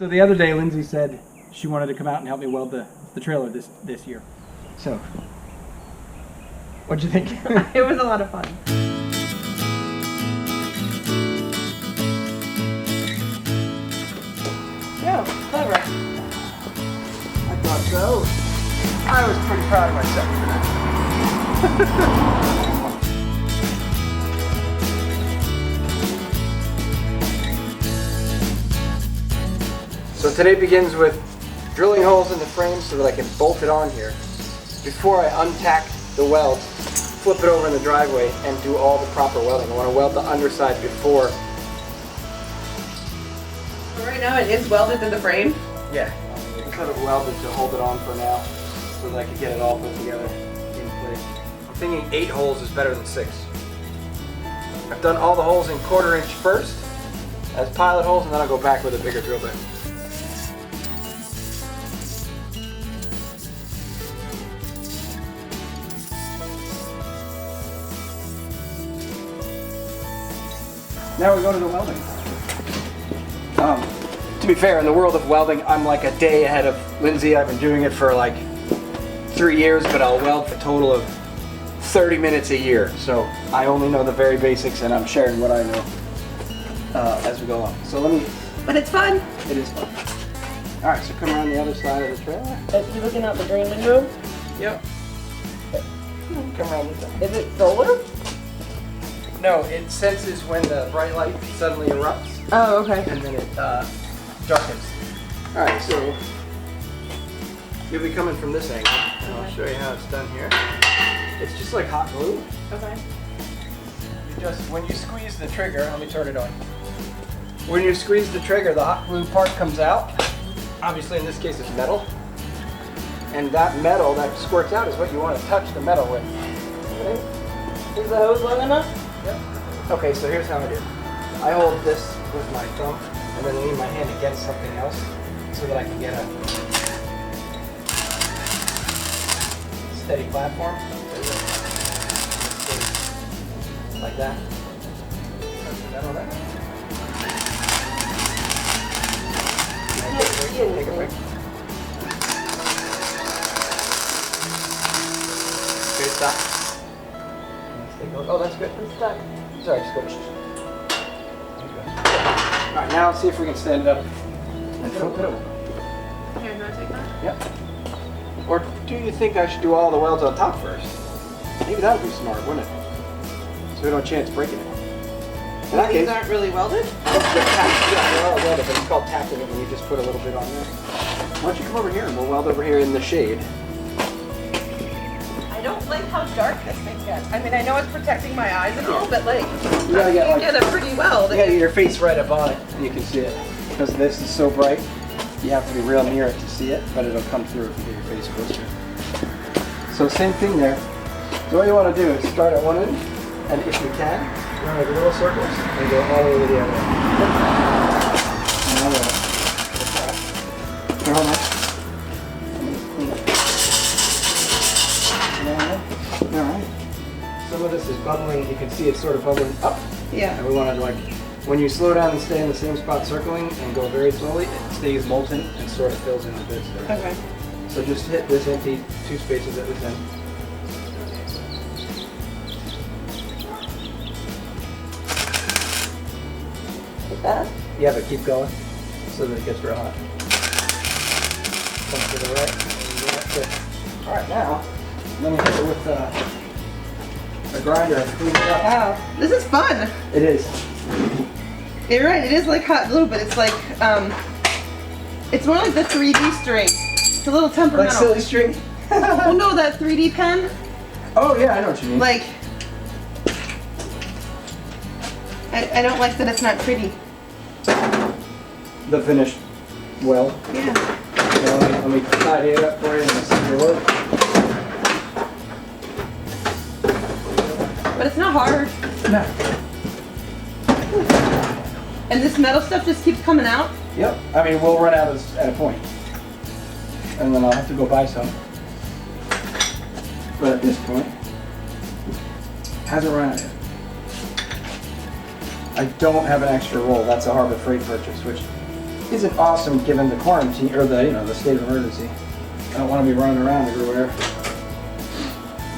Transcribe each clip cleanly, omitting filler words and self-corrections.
So the other day, Lindsay said she wanted to come out and help me weld the trailer this year. So, what'd you think? It was a lot of fun. Yeah, clever. I thought so. I was pretty proud of myself for that. So today begins with drilling holes in the frame so that I can bolt it on here. Before I untack the weld, flip it over in the driveway and do all the proper welding. I want to weld the underside before. So right now it is welded to the frame? Yeah. I sort of welded to hold it on for now so that I could get it all put together in place. I'm thinking 8 holes is better than 6. I've done all the holes in 1/4 inch first as pilot holes, and then I'll go back with a bigger drill bit. Now we go to the welding. To be fair, in the world of welding, I'm like a day ahead of Lindsay. I've been doing it for like 3 years, but I'll weld for a total of 30 minutes a year. So I only know the very basics, and I'm sharing what I know as we go along. So let me... But it's fun. It is fun. All right, so come around the other side of the trailer. Are you looking out the green window? Yep. Come around this side. Is it solar? No, it senses when the bright light suddenly erupts. Oh, okay. And then it darkens. All right, so you'll be coming from this angle, and I'll show you how it's done here. It's just like hot glue. Okay. You just, when you squeeze the trigger, let me turn it on. When you squeeze the trigger, the hot glue part comes out. Obviously, in this case, it's metal. And that metal that squirts out is what you want to touch the metal with. Is the hose long enough? Yep. Okay, so here's how I do it. I hold this with my thumb and then lean my hand against something else so that I can get a steady platform. Like that. Take a break. Okay, stop. Oh, that's good. I'm stuck. Sorry, just go. Alright, now let's see if we can stand it up and flip it over. Here, you want to take that? Yep. Or do you think I should do all the welds on top first? Maybe that would be smart, wouldn't it? So we don't chance breaking it. In that These case, aren't really welded? they're all welded, but it's called tapping it when you just put a little bit on there. Why don't you come over here and we'll weld over here in the shade. I don't like how dark this thing gets. I mean, I know it's protecting my eyes and all, but like, You gotta get, you get a pretty weld. You gotta get your face right up on it and you can see it. Because this is so bright, you have to be real near it to see it, but it'll come through if you get your face closer. So same thing there. So what you want to do is start at one end, and if you can, run like little circles and go all the way to the other end. Another one. Here, hold on. Alright. Some of this is bubbling, you can see it's sort of bubbling up. Yeah. And we want to, like, when you slow down and stay in the same spot circling and go very slowly, it stays molten and sort of fills in the bits there. Okay. So just hit this empty 2 spaces at this end. Like that? Yeah, but keep going so that it gets real hot. Come to the right. That's it. All right, now let me hit it with a grinder and clean it up. Wow. This is fun. It is. You're right, it is like hot glue, but it's like, it's more like the 3D string. It's a little Like temperamental. silly string. Well, no, that 3D pen, Oh yeah, I know what you mean. like, I don't like that it's not pretty. The finished weld. Yeah. So let me tidy it up for you and see your work. But it's not hard. No. And this metal stuff just keeps coming out. Yep. I mean, we'll run out at a point. And then I'll have to go buy some. But at this point, hasn't run out yet. I don't have an extra roll. That's a Harbor Freight purchase, which isn't awesome given the quarantine or the the state of emergency. I don't want to be running around everywhere,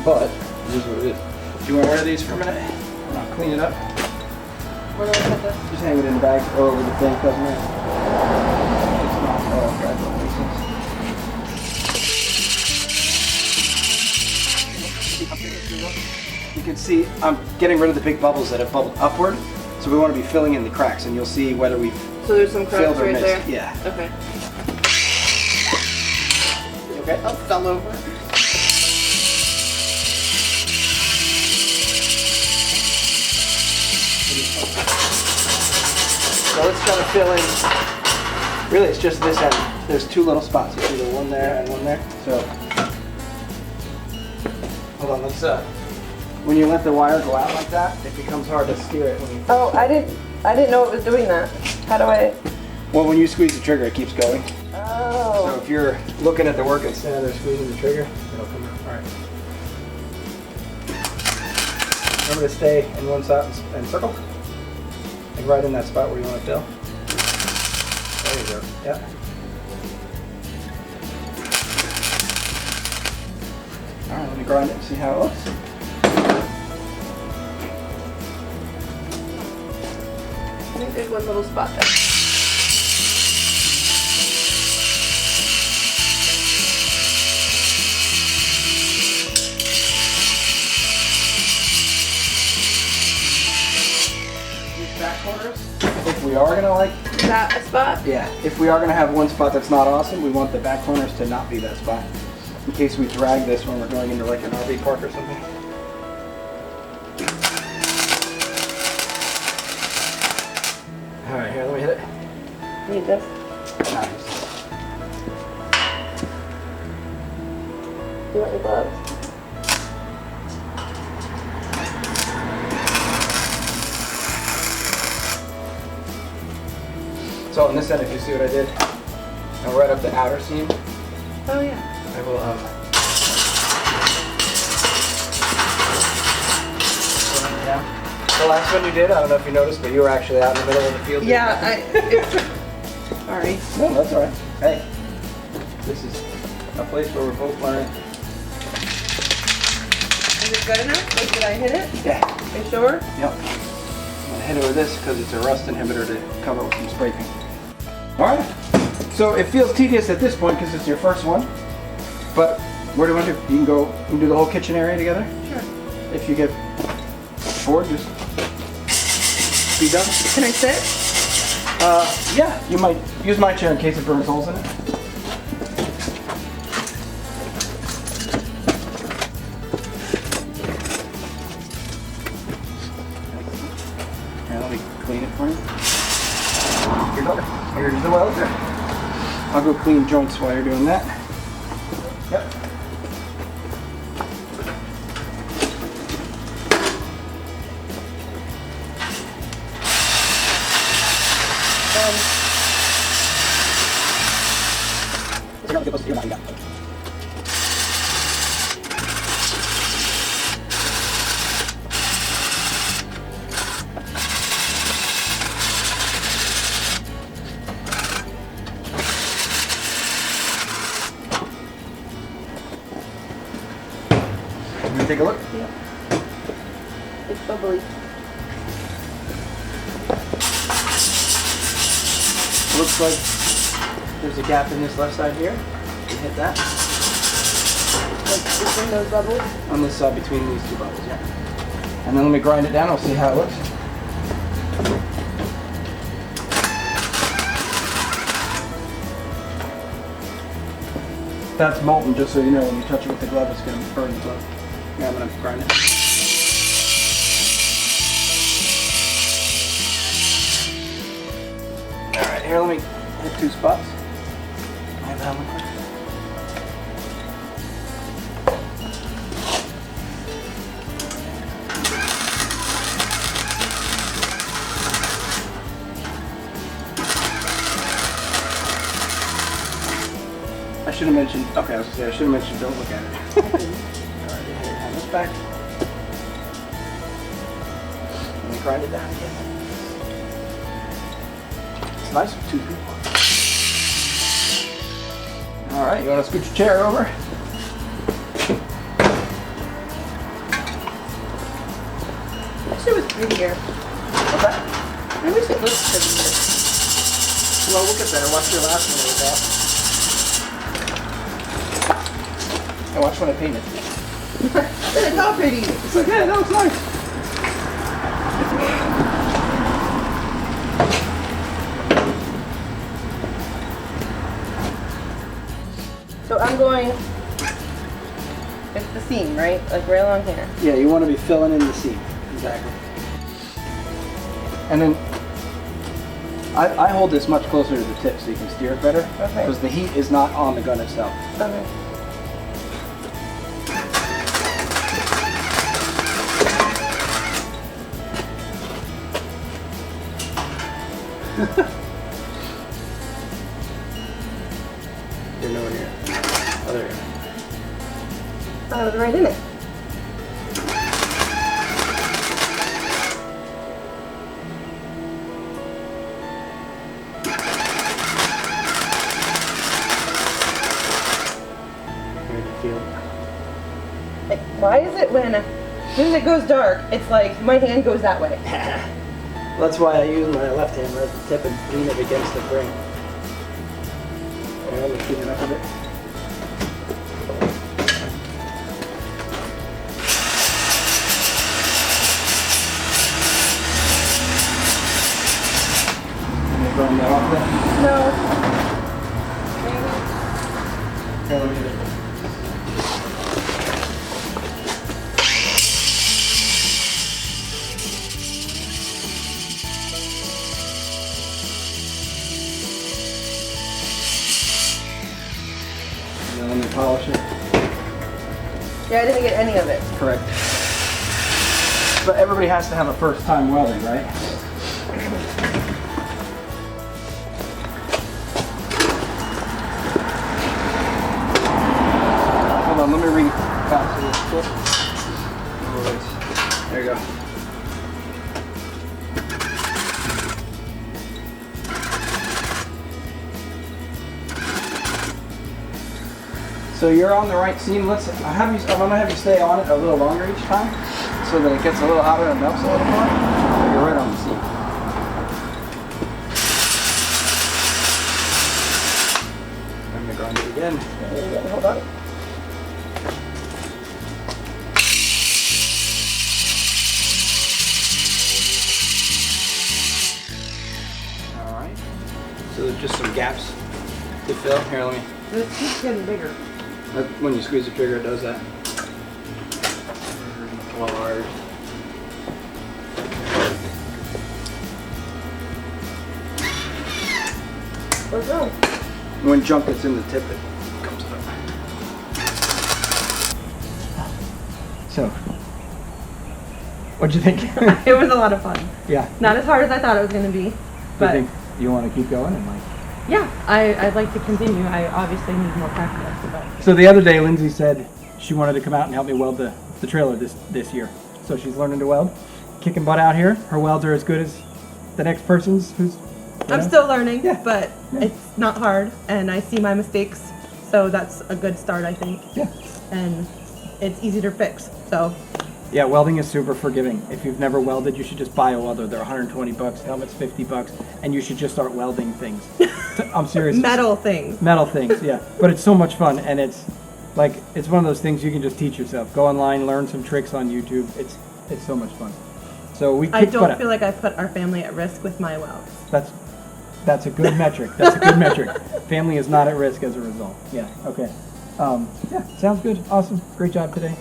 but it is what it is. Do you want to wear these for a minute? I'll clean it up. Where do I put this? Just hang it in the bag or over the thing, doesn't it? It's not dry, but it makes sense. You can see I'm getting rid of the big bubbles that have bubbled upward, so we want to be filling in the cracks, and you'll see whether we've So there's some cracks filled or right missed. there? Yeah. Okay. Okay. Oh, fell over. So let's try to fill in. Really, it's just this end. There's two little spots. There's either one there and one there. So hold on. Let's. When you let the wire go out like that, it becomes hard to steer it. When you Oh, I didn't know it was doing that. How do I? Well, when you squeeze the trigger, it keeps going. Oh. So if you're looking at the work and standing there squeezing the trigger, it'll come out. All right. Remember to stay in one spot and circle. Like right in that spot where you want to fill. There you go. Yeah. All right, let me grind it and see how it looks. I think there's one little spot there. Back corners. If we are gonna like That a spot? yeah, if we are gonna have one spot that's not awesome, we want the back corners to not be that spot. In case we drag this when we're going into like an RV park or something. All right, here, let me hit it. Need this. Nice. You want your gloves? So on this end, if you see what I did, I'll right up the outer seam. Oh yeah. I will down. The last one you did, I don't know if you noticed, but you were actually out in the middle of the field. Yeah, sorry. No, that's all right. Hey, this is a place where we're both learning. Is it good enough? Like, did I hit it? Yeah. Are you sure? Yep. I'm gonna hit it with this because it's a rust inhibitor to cover with some spray paint. All right. So it feels tedious at this point because it's your first one, but what do you want to do? You can do the whole kitchen area together. Sure. If you get bored, just be done. Can I sit? Yeah, you might use my chair in case it burns holes in it. Here, let me clean it for you. Here's the welder. I'll go clean joints while you're doing that. Yep. Take a look. Yeah. It's bubbly. Looks like there's a gap in this left side here. You hit that. Like between those bubbles? On this side between these two bubbles, yeah. And then let me grind it down, I'll see how it looks. That's molten, just so you know, when you touch it with the glove, it's going to burn the glove. Yeah, I'm going to grind it. Alright, here, let me hit two spots. I have that one. I should have mentioned, okay, I was going to say, I should have mentioned don't look at it. Alright, here, hand this back. Let me grind it down again. It's nice with two people. right, you want to scoot your chair over? I wish it was prettier. Okay. I wish it looked prettier. Well, we'll get there. Watch your last one with that. And watch when I paint it. It's all pretty. It's like, yeah, no, it's nice. So I'm going with the seam, right? Like right along here. Yeah, you want to be filling in the seam. Exactly. And then I hold this much closer to the tip so you can steer it better. Okay. Because the heat is not on the gun itself. Okay. You're nowhere near. Oh, there you go. I was right in it. Like, why is it when as soon as it goes dark, it's like my hand goes that way? Well, that's why I use my left hand right at the tip and lean it against the frame. Let me clean it up a bit. Can you burn that off there? No. Here, let me get it. And then let me polish it. Yeah, I didn't get any of it. Correct. But everybody has to have a first time welding, right? Hold on, let me repass this clip. There you go. So you're on the right seam. I'm gonna have you stay on it a little longer each time, so that it gets a little hotter and melts a little more. But you're right on the seam. I'm gonna grind it again. Hold on. All right. So there's just some gaps to fill. Here, let me. This keeps getting bigger. When you squeeze the trigger, it does that. Well, hard. What's wrong? When junk gets in the tip, it comes up. So, what'd you think? It was a lot of fun. Yeah. Not as hard as I thought it was going to be, Do you but think you want to keep going and like? yeah, I'd like to continue. I obviously need more practice. But So the other day, Lindsay said she wanted to come out and help me weld the trailer this year. So she's learning to weld, kicking butt out here. Her welds are as good as the next person's. I'm still learning, Yeah. but it's not hard, and I see my mistakes, so that's a good start, I think. Yeah. And it's easy to fix, so. Yeah, welding is super forgiving. If you've never welded, you should just buy a welder. They're $120, helmet's $50, and you should just start welding things. I'm serious. Metal things. Metal things, yeah. But it's so much fun, and it's one of those things you can just teach yourself. Go online, learn some tricks on YouTube. It's so much fun. So we. I don't feel like I put our family at risk with my welds. That's a good metric. That's a good metric. Family is not at risk as a result. Yeah. Okay. Yeah. Sounds good. Awesome. Great job today.